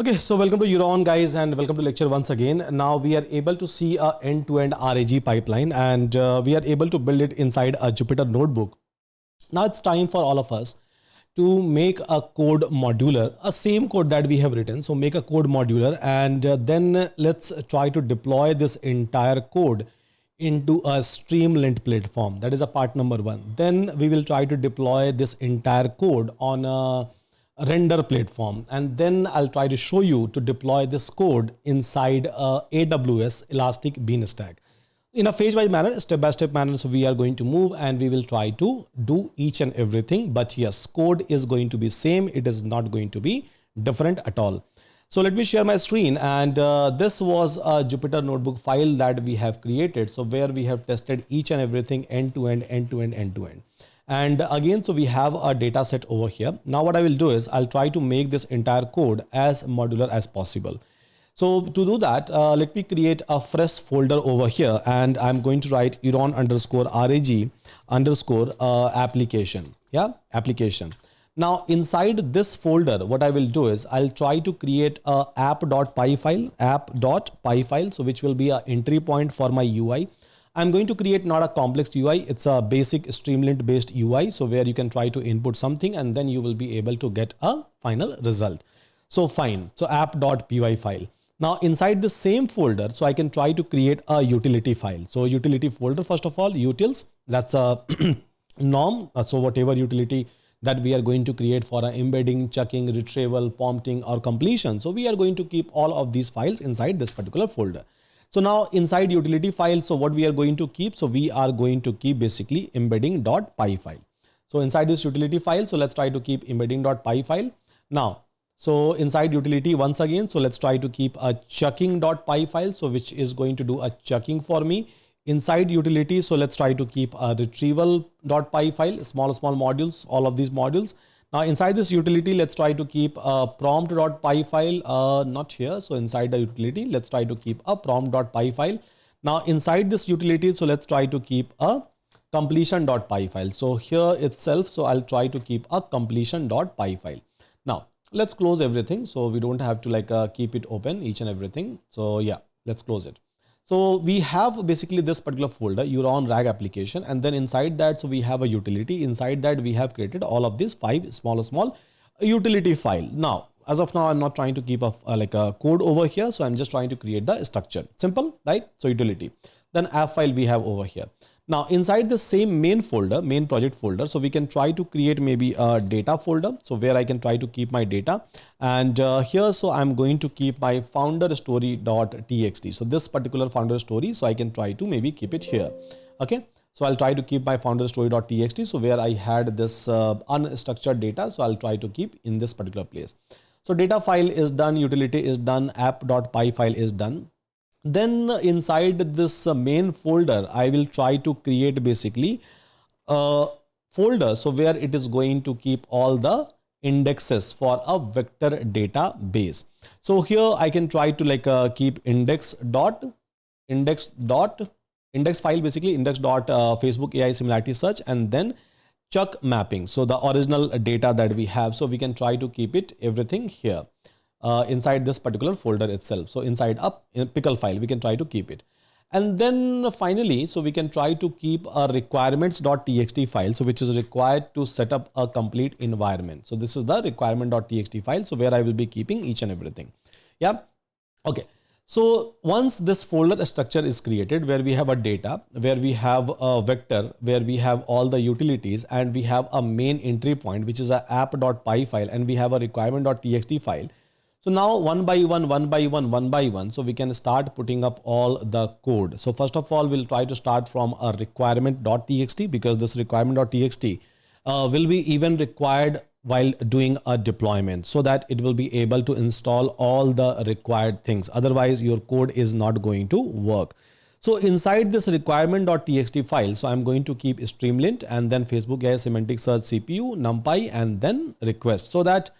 Okay, so welcome to Euron guys and welcome to lecture once again. Now we are able to see a end-to-end RAG pipeline and we are able to build it inside a Jupyter Notebook. Now it's time for all of us to make a code modular, a same code that we have written. So make a code modular and then let's try to deploy this entire code into a Streamlit platform. That is a part number one. Then we will try to deploy this entire code on a render platform, and then I'll try to show you to deploy this code inside AWS Elastic Beanstalk in a phase-wise manner, step-by-step manner. So we are going to move and we will try to do each and everything. But yes, code is going to be same. It is not going to be different at all. So let me share my screen, and this was a Jupyter Notebook file that we have created. So where we have tested each and everything end to end, end to end, end to end. And again, so we have a data set over here. Now what I will do is I'll try to make this entire code as modular as possible. So to do that, let me create a fresh folder over here, and I'm going to write Euron underscore RAG underscore application. Yeah, application. Now inside this folder, what I will do is I'll try to create a app.py file, so which will be an entry point for my UI. I'm going to create not a complex UI, it's a basic Streamlit based UI. So where you can try to input something and then you will be able to get a final result. So fine, so app.py file. Now inside the same folder, so I can try to create a utility file. So utility folder, first of all, utils, that's a norm. So whatever utility that we are going to create for embedding, checking, retrieval, prompting or completion. So we are going to keep all of these files inside this particular folder. So now inside utility file, so what we are going to keep? So we are going to keep basically embedding.py file. So inside this utility file, so let's try to keep embedding.py file. Now, so inside utility once again, so let's try to keep a checking.py file. So which is going to do a checking for me. Inside utility, so let's try to keep a retrieval.py file, small modules, all of these modules. Now inside this utility, let's try to keep a prompt.py file, not here. So inside the utility, let's try to keep a prompt.py file. Now inside this utility, so let's try to keep a completion.py file. So here itself, so I'll try to keep a completion.py file. Now let's close everything. So we don't have to keep it open each and everything. So yeah, let's close it. So we have basically this particular folder, Euron RAG application, and then inside that, so we have a utility. Inside that, we have created all of these 5 small utility file. Now, as of now, I'm not trying to keep a code over here. So I'm just trying to create the structure. Simple, right? So utility. Then app file we have over here. Now inside the same main folder, main project folder, so we can try to create maybe a data folder. So where I can try to keep my data, and here, so I'm going to keep my founder story.txt. So this particular founder story, so I can try to maybe keep it here. Okay. So I'll try to keep my founder story.txt. So where I had this unstructured data, so I'll try to keep in this particular place. So data file is done, utility is done, app.py file is done. Then inside this main folder, I will try to create basically a folder. So where it is going to keep all the indexes for a vector database. So here I can try to keep index file, basically index.facebook AI similarity search, and then chuck mapping. So the original data that we have, so we can try to keep it everything here. Inside this particular folder itself. So inside in pickle file, we can try to keep it. And then finally, so we can try to keep a requirements.txt file, so which is required to set up a complete environment. So this is the requirement.txt file. So where I will be keeping each and everything. Yeah. Okay. So once this folder structure is created, where we have a data, where we have a vector, where we have all the utilities, and we have a main entry point, which is a app.py file, and we have a requirement.txt file. So now one by one, so we can start putting up all the code. So first of all, we'll try to start from a requirement.txt, because this requirement.txt will be even required while doing a deployment, so that it will be able to install all the required things. Otherwise, your code is not going to work. So inside this requirement.txt file, so I'm going to keep Streamlit and then Facebook AI semantic search CPU, NumPy, and then request, so that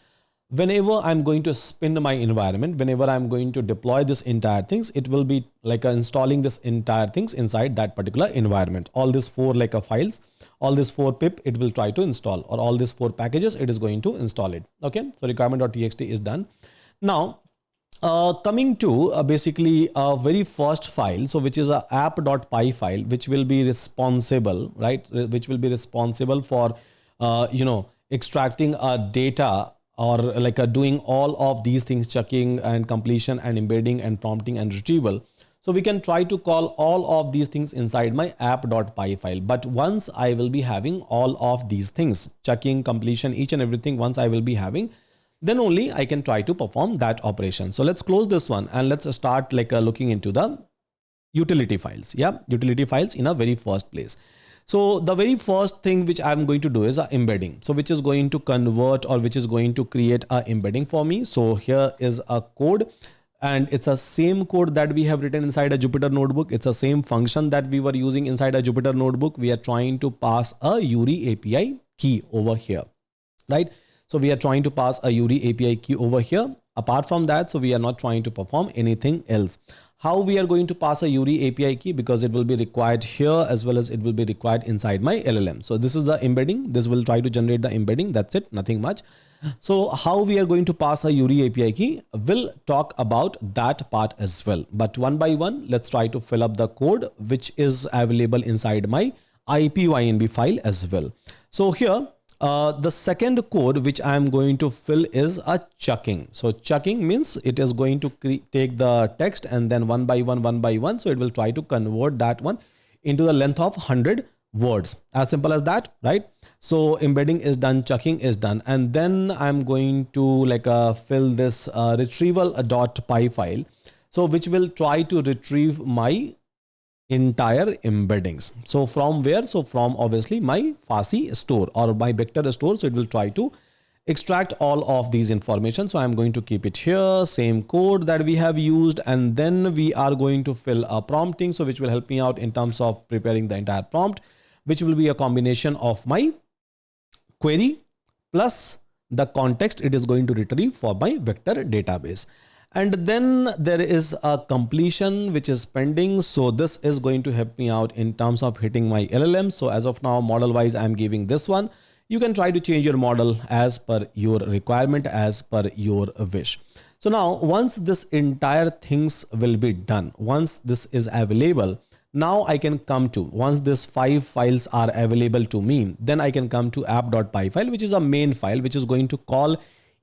whenever I'm going to spin my environment, whenever I'm going to deploy this entire things, it will be installing this entire things inside that particular environment. All these 4 files, all these 4 pip, it will try to install, or all these 4 packages, it is going to install it. Okay. So requirement.txt is done. Now Coming to basically a very first file, so which is a app.py file, which will be responsible, right? Which will be responsible for, extracting data, or like doing all of these things, checking and completion and embedding and prompting and retrieval. So we can try to call all of these things inside my app.py file. But once I will be having all of these things, checking, completion, each and everything, once I will be having, then only I can try to perform that operation. So let's close this one and let's start like looking into the utility files. Yeah, utility files in a very first place. So the very first thing which I'm going to do is embedding. So which is going to convert, or which is going to create a embedding for me. So here is a code, and it's a same code that we have written inside a Jupyter Notebook. It's a same function that we were using inside a Jupyter Notebook. We are trying to pass a URI API key over here, right? So we are trying to pass a URI API key over here. Apart from that, so we are not trying to perform anything else. How we are going to pass a URI API key? Because it will be required here as well as it will be required inside my LLM. So this is the embedding. This will try to generate the embedding. That's it, nothing much. So how we are going to pass a URI API key, we'll talk about that part as well. But one by one, let's try to fill up the code which is available inside my IPYNB file as well. So here, the second code which I am going to fill is a checking. So checking means it is going to take the text and then one by one. So it will try to convert that one into the length of 100 words. As simple as that, right? So embedding is done, checking is done. And then I'm going to like fill this retrieval.py file. So which will try to retrieve my entire embeddings. So from where? So from obviously my FASI store or my vector store. So it will try to extract all of these information. So I'm going to keep it here, same code that we have used, and then we are going to fill a prompting. So which will help me out in terms of preparing the entire prompt, which will be a combination of my query plus the context it is going to retrieve for my vector database. And then there is a completion which is pending. So this is going to help me out in terms of hitting my LLM. So as of now, model wise, I'm giving this one. You can try to change your model as per your requirement, as per your wish. So now once this entire things will be done, once this is available, now I can come to, once these 5 files are available to me, then I can come to app.py file, which is a main file, which is going to call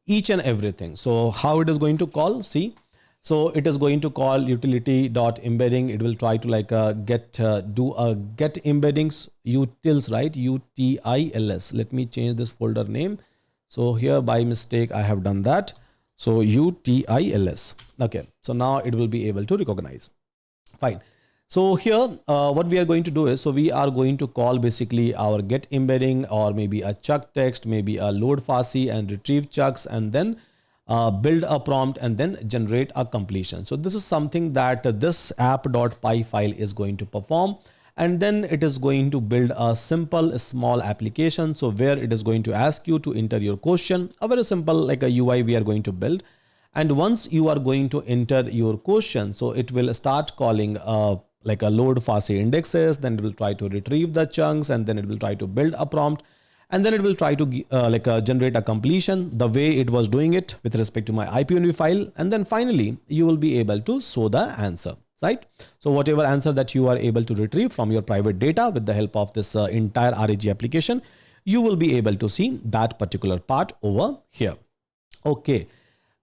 each and everything. So how it is going to call? See, so it is going to call utility.embedding. It will try to like do a get embeddings utils, right? UTILS. Let me change this folder name. So here by mistake, I have done that. So UTILS. Okay. So now it will be able to recognize. Fine. So here, what we are going to do is, so we are going to call basically our get embedding, or maybe a chuck text, maybe a load FASI and retrieve chucks, and then build a prompt and then generate a completion. So this is something that this app.py file is going to perform. And then it is going to build a simple small application. So where it is going to ask you to enter your question, a very simple like a UI we are going to build. And once you are going to enter your question, so it will start calling like a load FASI indexes, then it will try to retrieve the chunks, and then it will try to build a prompt, and then it will try to generate a completion the way it was doing it with respect to my IPNV file. And then finally, you will be able to show the answer, right? So whatever answer that you are able to retrieve from your private data with the help of this entire RAG application, you will be able to see that particular part over here. Okay.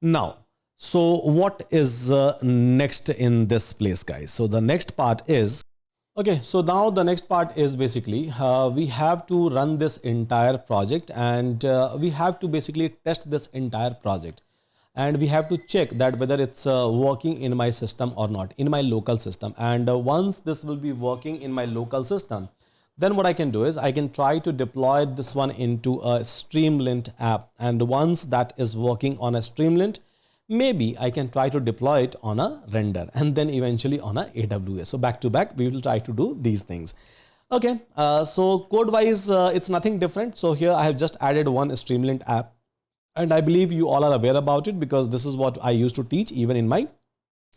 Now, so what is next in this place, guys? So the next part is, okay, so now the next part is basically we have to run this entire project, and we have to basically test this entire project, and we have to check that whether it's working in my system or not, in my local system. And once this will be working in my local system, then what I can do is I can try to deploy this one into a Streamlit app. And once that is working on a Streamlit, maybe I can try to deploy it on a render, and then eventually on a AWS. So back to back, we will try to do these things. Okay, so code wise, it's nothing different. So here I have just added one Streamlit app, and I believe you all are aware about it because this is what I used to teach even in my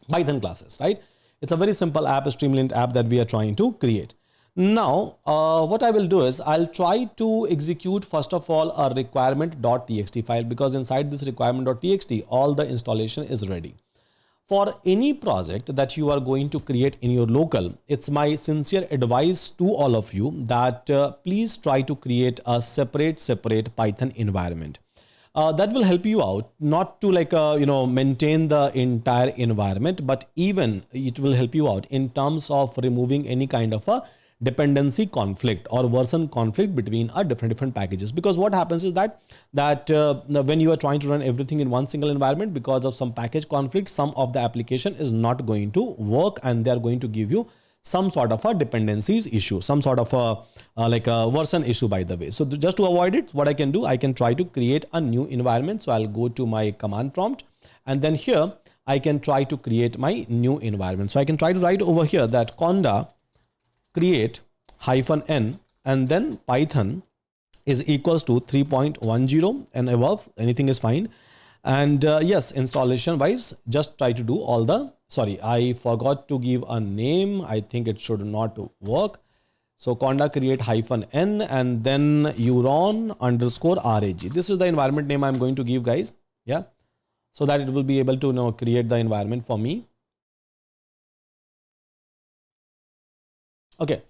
Python classes, right? It's a very simple app, a Streamlit app that we are trying to create. Now, what I will do is I'll try to execute first of all a requirement.txt file, because inside this requirement.txt, all the installation is ready. For any project that you are going to create in your local, it's my sincere advice to all of you that please try to create a separate Python environment. That will help you out not to maintain the entire environment, but even it will help you out in terms of removing any kind of a dependency conflict or version conflict between different packages. Because what happens is that when you are trying to run everything in one single environment, because of some package conflict, some of the application is not going to work and they are going to give you some sort of a dependencies issue, some sort of a version issue, by the way. So just to avoid it, what I can do, I can try to create a new environment. So I'll go to my command prompt, and then here I can try to create my new environment. So I can try to write over here that conda create -n and then Python is equals to 3.10 and above, anything is fine. And yes, installation wise, just try to do all the, sorry, I forgot to give a name. I think it should not work. So conda create -n and then Euron _rag. This is the environment name I'm going to give, guys. Yeah. So that it will be able to create the environment for me. Okay,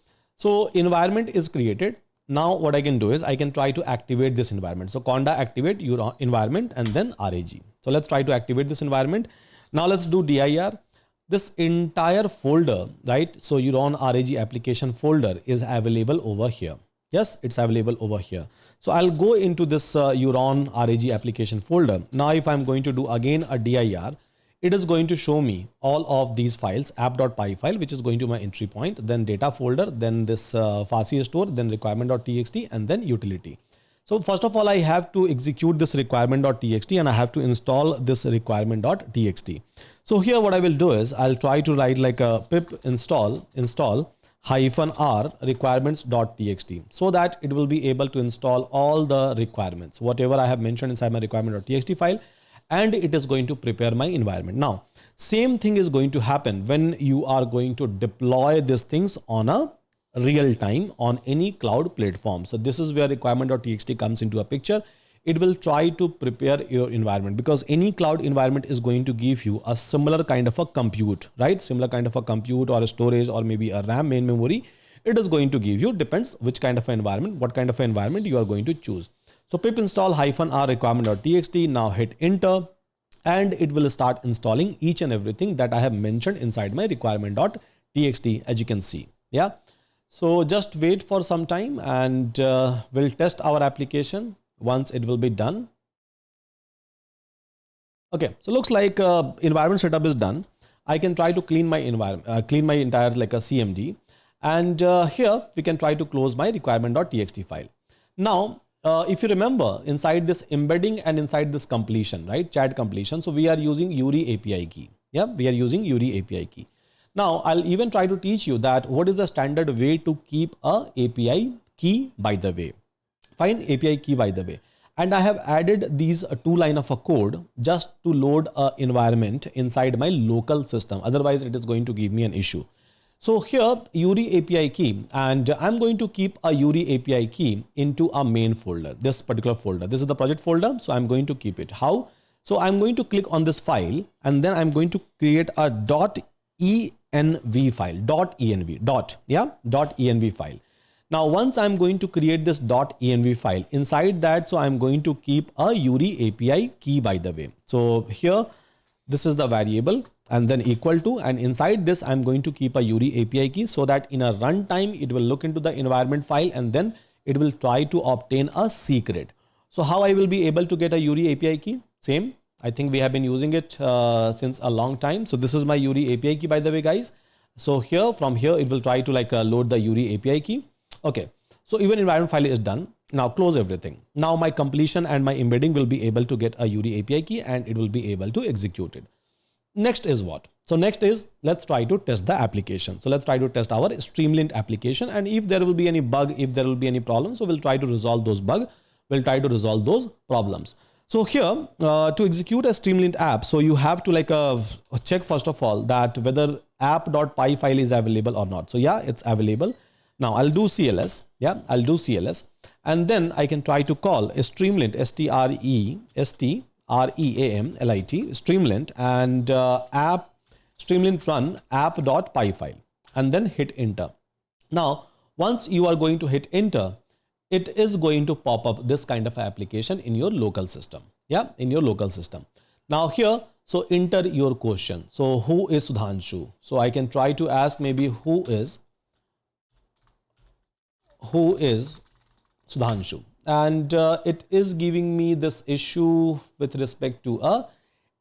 so environment is created. Now what I can do is I can try to activate this environment. So conda activate your environment and then rag. So let's try to activate this environment. Now let's do dir. This entire folder, right? So Euron rag application folder is available over here. Yes, it's available over here. So I'll go into this Euron rag application folder. Now if I'm going to do again a dir, it is going to show me all of these files, app.py file, which is going to my entry point, then data folder, then this Farsi store, then requirement.txt, and then utility. So first of all, I have to execute this requirement.txt and I have to install this requirement.txt. So here what I will do is I'll try to write like a pip install -r requirements.txt so that it will be able to install all the requirements, whatever I have mentioned inside my requirement.txt file, and it is going to prepare my environment. Now, same thing is going to happen when you are going to deploy these things on a real time on any cloud platform. So this is where requirement.txt comes into a picture. It will try to prepare your environment because any cloud environment is going to give you a similar kind of a compute, right? Similar kind of a compute or a storage or maybe a RAM main memory. It is going to give you, depends which kind of environment, what kind of environment you are going to choose. So pip install -r requirement.txt, now hit enter and it will start installing each and everything that I have mentioned inside my requirement.txt, as you can see. Yeah. So just wait for some time and we'll test our application once it will be done. Okay, so looks like environment setup is done. I can try to clean my environment, clean my entire like a CMD, and here we can try to close my requirement.txt file. Now, if you remember inside this embedding and inside this completion, right, chat completion, so we are using URI API key. Yeah, we are using URI API key. Now, I'll even try to teach you that what is the standard way to keep a API key, by the way. Fine, API key, by the way. And I have added these two lines of a code just to load an environment inside my local system. Otherwise, it is going to give me an issue. So here, URI API key, and I'm going to keep a URI API key into a main folder, this particular folder. This is the project folder, so I'm going to keep it. How? So I'm going to click on this file, and then I'm going to create a .env file, .env file. Now, once I'm going to create this .env file, inside that, so I'm going to keep a URI API key, by the way. So here, this is the variable and then equal to, and inside this, I'm going to keep a URI API key so that in a runtime, it will look into the environment file and then it will try to obtain a secret. So how I will be able to get a URI API key? Same. I think we have been using it since a long time. So this is my URI API key, by the way, guys. So here, from here, it will try to like load the URI API key. Okay. So even environment file is done. Now close everything. Now my completion and my embedding will be able to get a URI API key and it will be able to execute it. Next is what? So next is, let's try to test the application. So let's try to test our Streamlit application. And if there will be any bug, if there will be any problem, so we'll try to resolve those bugs. We'll try to resolve those problems. So here, to execute a Streamlit app, so you have to like check first of all that whether app.py file is available or not. So yeah, it's available. Now I'll do CLS. Yeah, I'll do CLS. And then I can try to call a Streamlit, R-E-A-M-L-I-T, Streamlit, and app Streamlit run app.py file, and then hit enter. Now, once you are going to hit enter, it is going to pop up this kind of application in your local system. Yeah, in your local system. Now here, so enter your question. So who is Sudhanshu? So I can try to ask maybe who is Sudhanshu, and it is giving me this issue with respect to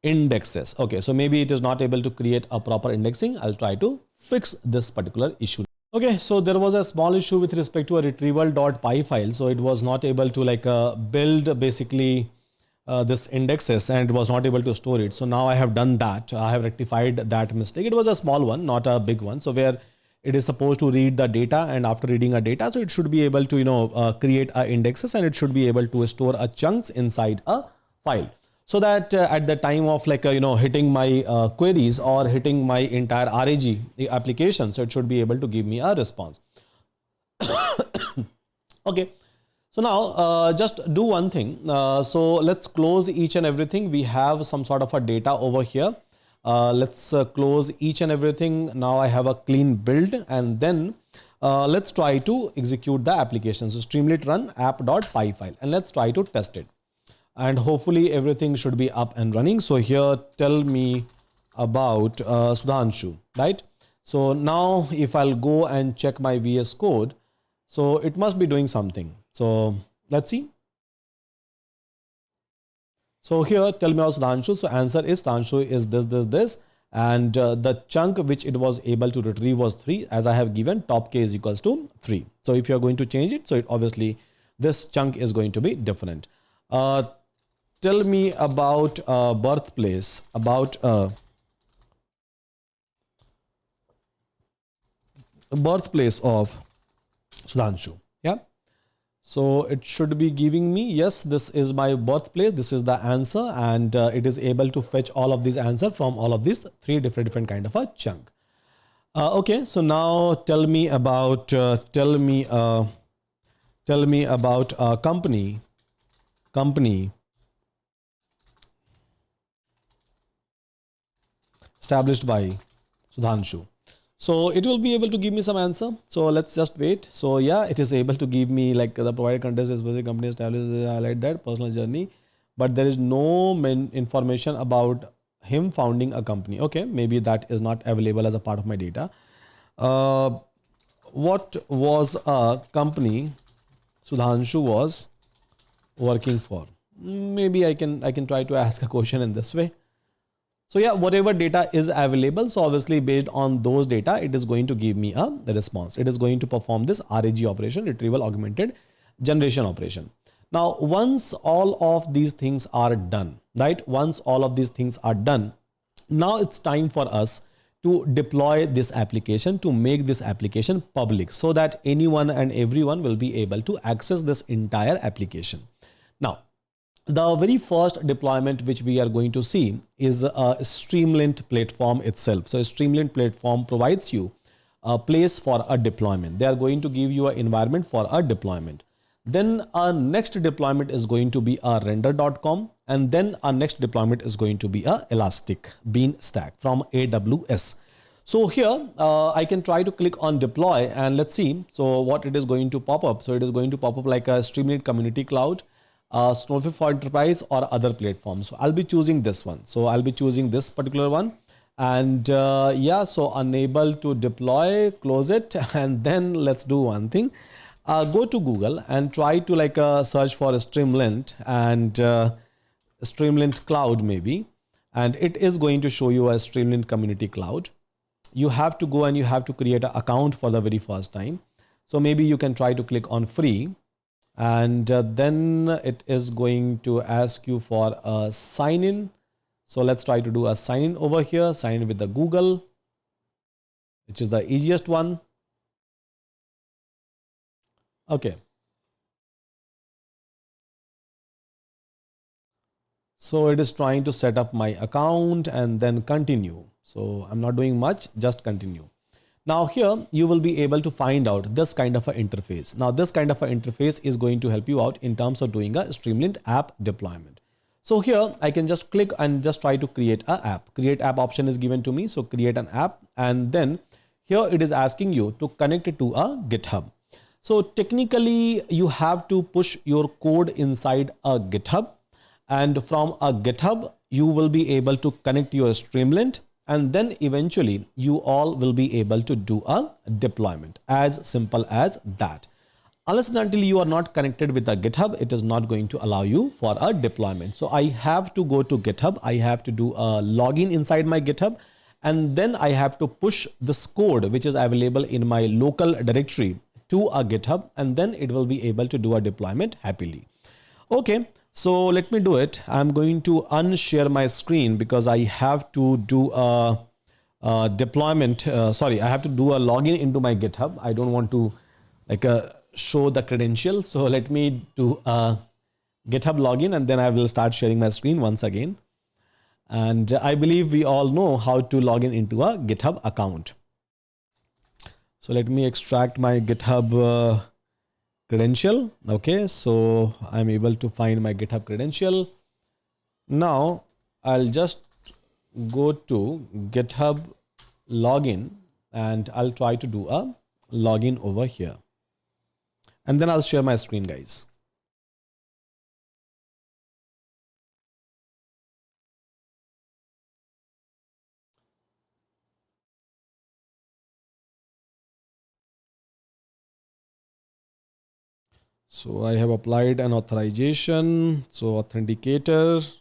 indexes. Okay, so maybe it is not able to create a proper indexing. I'll try to fix this particular issue. Okay, so there was a small issue with respect to a retrieval.py file. So it was not able to build basically this indexes, and it was not able to store it. So now I have done that. I have rectified that mistake. It was a small one, not a big one. So where it is supposed to read the data, and after reading a data, so it should be able to create indexes, and it should be able to store a chunks inside a file, so that at the time of hitting my queries or hitting my entire RAG application, so it should be able to give me a response. Okay, so now just do one thing. So let's close each and everything. We have some sort of a data over here. Let's close each and everything. Now I have a clean build, and then let's try to execute the application. So Streamlit run app.py file, and let's try to test it. And hopefully everything should be up and running. So here, tell me about Sudhanshu, right? So now if I'll go and check my VS Code, so it must be doing something. So let's see. So here, tell me about Sudhanshu. So answer is Sudhanshu is this. And the chunk which it was able to retrieve was 3, as I have given top k is equals to 3. So if you're going to change it, so it obviously this chunk is going to be different. Tell me about birthplace, about birthplace of Sudhanshu. Yeah. So it should be giving me, yes, this is my birthplace. This is the answer, and it is able to fetch all of these answers from all of these 3 different kind of a chunk. Okay. So now tell me about company established by Sudhanshu. So it will be able to give me some answer. So let's just wait. So yeah, it is able to give me the provided context is basic company established, highlight that personal journey, but there is no information about him founding a company. Okay, maybe that is not available as a part of my data. What was a company Sudhanshu was working for? Maybe I can try to ask a question in this way. So yeah, whatever data is available, so obviously based on those data, it is going to give me the response. It is going to perform this RAG operation, Retrieval-Augmented Generation operation. Now, once all of these things are done, right? Once all of these things are done, now it's time for us to deploy this application, to make this application public, so that anyone and everyone will be able to access this entire application. Now, the very first deployment which we are going to see is a Streamlit platform itself. So a Streamlit platform provides you a place for a deployment. They are going to give you an environment for a deployment. Then our next deployment is going to be a render.com, and then our next deployment is going to be a Elastic Beanstalk from AWS. So here I can try to click on deploy, and let's see. So what it is going to pop up. So it is going to pop up like a Streamlit Community Cloud, Snowflake for Enterprise, or other platforms. So I'll be choosing this one. So I'll be choosing this particular one, and yeah, so unable to deploy, close it, and then let's do one thing. Go to Google and try to search for Streamlit and Streamlit Cloud maybe, and it is going to show you a Streamlit Community Cloud. You have to go and you have to create an account for the very first time. So maybe you can try to click on free, and then it is going to ask you for a sign in. So let's try to do a sign in over here, sign in with the Google, which is the easiest one. Okay. So it is trying to set up my account and then continue. So I'm not doing much, just continue. Now here you will be able to find out this kind of an interface. Now this kind of an interface is going to help you out in terms of doing a Streamlit app deployment. So here I can just click and just try to create an app. Create app option is given to me. So create an app, and then here it is asking you to connect it to a GitHub. So technically you have to push your code inside a GitHub, and from a GitHub you will be able to connect your Streamlit, and then eventually you all will be able to do a deployment. As simple as that. Unless and until you are not connected with a GitHub, it is not going to allow you for a deployment. So I have to go to GitHub. I have to do a login inside my GitHub, and then I have to push this code which is available in my local directory to a GitHub, and then it will be able to do a deployment happily. Okay, so let me do it. I'm going to unshare my screen because I have to do a deployment. I have to do a login into my GitHub. I don't want to show the credential. So let me do a GitHub login, and then I will start sharing my screen once again. And I believe we all know how to log in into a GitHub account. So let me extract my GitHub credential. Okay, so I'm able to find my GitHub credential. Now I'll just go to GitHub login, and I'll try to do a login over here. And then I'll share my screen, guys. So I have applied an authorization. So authenticator.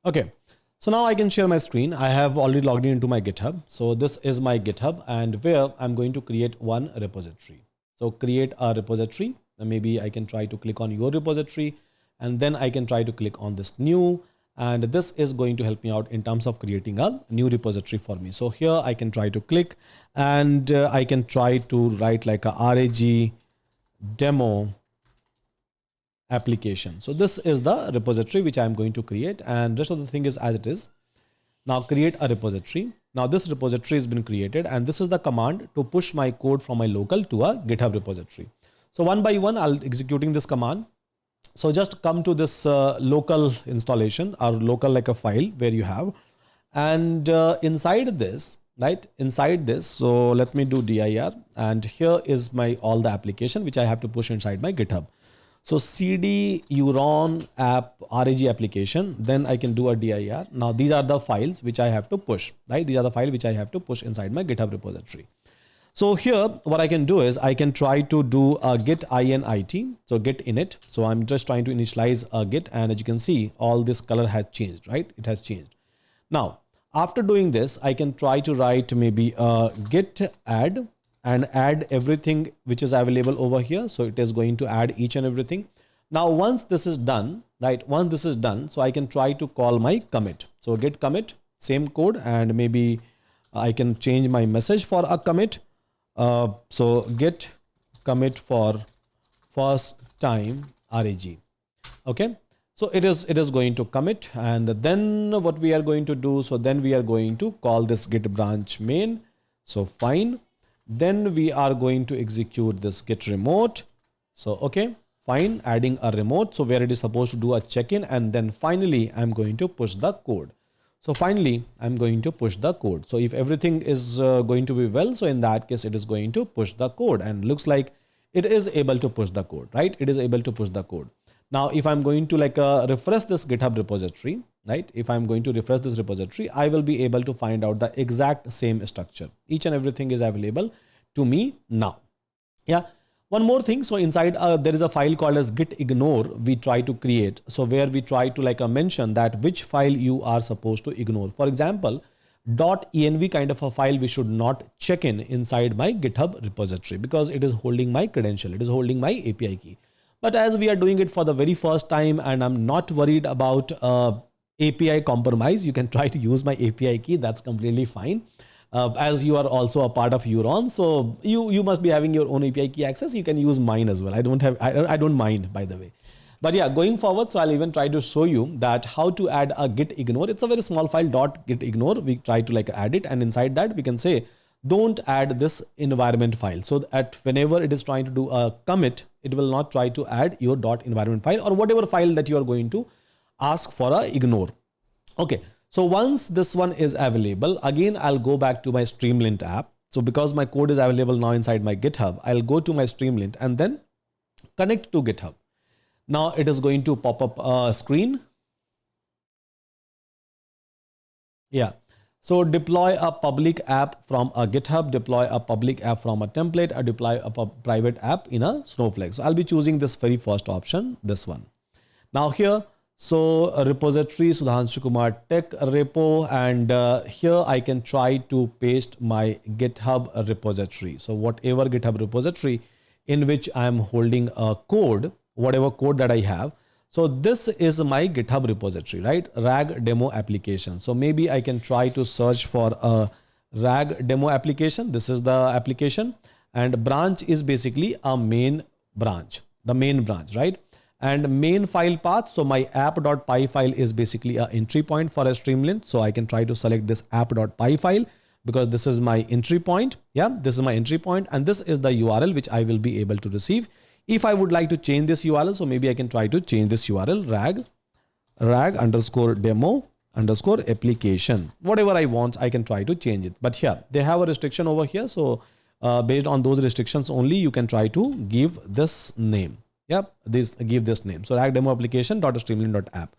Okay, so now I can share my screen. I have already logged into my GitHub. So this is my GitHub, and where I'm going to create one repository. So create a repository. And maybe I can try to click on your repository, and then I can try to click on this new, and this is going to help me out in terms of creating a new repository for me. So here I can try to click, and I can try to write like a RAG demo application. So this is the repository which I'm going to create, and rest of the thing is as it is. Now create a repository. Now this repository has been created, and this is the command to push my code from my local to a GitHub repository. So one by one, I'll executing this command. So just come to this local installation or local like a file where you have, and inside this, right? Inside this, so let me do dir, and here is my all the application which I have to push inside my GitHub. So cd Euron app rag application, then I can do a dir. Now these are the files which I have to push, right? These are the files which I have to push inside my GitHub repository. So here what I can do is I can try to do a git init, so git init. So I'm just trying to initialize a git, and as you can see, all this color has changed, right? It has changed. Now after doing this, I can try to write maybe a git add, and add everything which is available over here. So it is going to add each and everything. Now once this is done, right? Once this is done, so I can try to call my commit. So git commit, same code, and maybe I can change my message for a commit. So git commit for first time rag. Okay, so it is going to commit, and then what we are going to do, so then we are going to call this git branch main. So fine, then we are going to execute this git remote. So okay, fine, adding a remote, so where it is supposed to do a check-in, and then finally I'm going to push the code. So finally, I'm going to push the code. So if everything is going to be well, so in that case, it is going to push the code, and looks like it is able to push the code, right? It is able to push the code. Now, if I'm going to refresh this GitHub repository, right? If I'm going to refresh this repository, I will be able to find out the exact same structure. Each and everything is available to me now. Yeah. One more thing, so inside there is a file called as git ignore we try to create. So where we try to mention that which file you are supposed to ignore. For example, .env kind of a file we should not check in inside my GitHub repository because it is holding my credential, it is holding my API key. But as we are doing it for the very first time and I'm not worried about API compromise, you can try to use my API key, that's completely fine. As you are also a part of Euron, so you must be having your own API key access. You can use mine as well. I don't mind, by the way. But yeah, going forward, so I'll even try to show you that how to add a git ignore. It's a very small file, .git ignore. We try to like add it, and inside that we can say, don't add this environment file. So that whenever it is trying to do a commit, it will not try to add your .environment file or whatever file that you are going to ask for a ignore. Okay. So once this one is available, again, I'll go back to my Streamlit app. So because my code is available now inside my GitHub, I'll go to my Streamlit and then connect to GitHub. Now it is going to pop up a screen. Yeah. So deploy a public app from a GitHub, deploy a public app from a template, or deploy a private app in a Snowflake. So I'll be choosing this very first option, this one. Now here, so a repository, Sudhanshu Kumar Tech repo, and here I can try to paste my GitHub repository. So whatever GitHub repository in which I'm holding a code, whatever code that I have. So this is my GitHub repository, right? RAG demo application. So maybe I can try to search for a RAG demo application. This is the application, and branch is basically a main branch, the main branch, right? And main file path. So my app.py file is basically an entry point for a Streamlit. So I can try to select this app.py file because this is my entry point. Yeah, this is my entry point, and this is the URL which I will be able to receive. If I would like to change this URL, so maybe I can try to change this URL, rag underscore demo underscore application. Whatever I want, I can try to change it. But here, they have a restriction over here. So based on those restrictions only, you can try to give this name. Yep, give this name. So rag demo application.streamlit.app.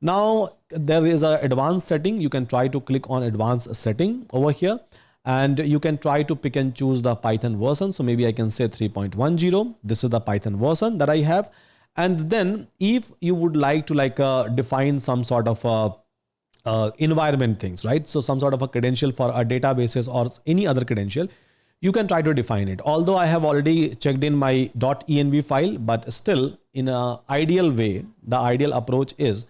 Now there is an advanced setting. You can try to click on advanced setting over here, and you can try to pick and choose the Python version. So maybe I can say 3.10. This is the Python version that I have. And then if you would like to define some sort of environment things, right? So some sort of a credential for a databases or any other credential, you can try to define it. Although I have already checked in my .env file, but still in an ideal way, the ideal approach is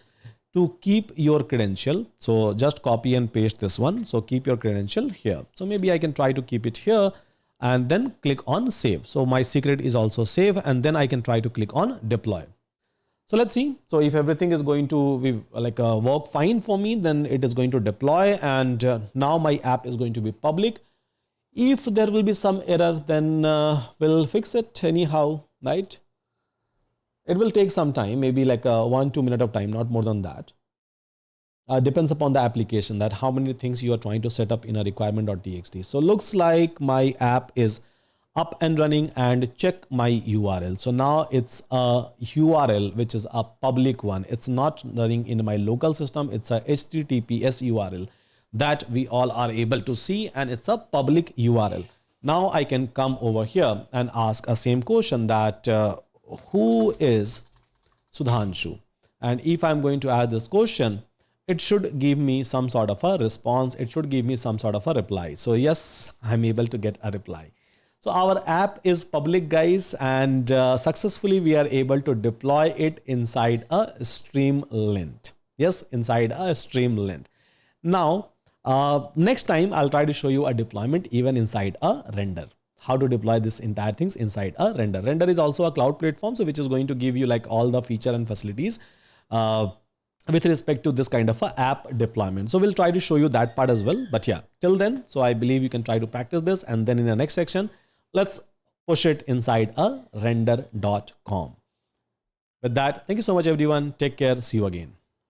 to keep your credential. So just copy and paste this one. So keep your credential here. So maybe I can try to keep it here and then click on save. So my secret is also save, and then I can try to click on deploy. So let's see. So if everything is going to be work fine for me, then it is going to deploy, and now my app is going to be public. If there will be some error, then we'll fix it anyhow, right? It will take some time, maybe like 1-2 minutes of time, not more than that. Depends upon the application, that how many things you are trying to set up in a requirement.txt. So looks like my app is up and running, and check my URL. So now it's a URL, which is a public one. It's not running in my local system. It's a HTTPS URL that we all are able to see, and it's a public URL. Now I can come over here and ask a same question, that who is Sudhanshu? And if I'm going to add this question, it should give me some sort of a response. It should give me some sort of a reply. So yes, I'm able to get a reply. So our app is public, guys, and successfully we are able to deploy it inside a Streamlit. Yes, inside a Streamlit. Now, next time I'll try to show you a deployment even inside a render. How to deploy this entire things inside a render. Render is also a cloud platform, so which is going to give you like all the feature and facilities with respect to this kind of a app deployment. So we'll try to show you that part as well. But yeah, till then, so I believe you can try to practice this, and then in the next section, let's push it inside a render.com. With that, thank you so much, everyone. Take care. See you again.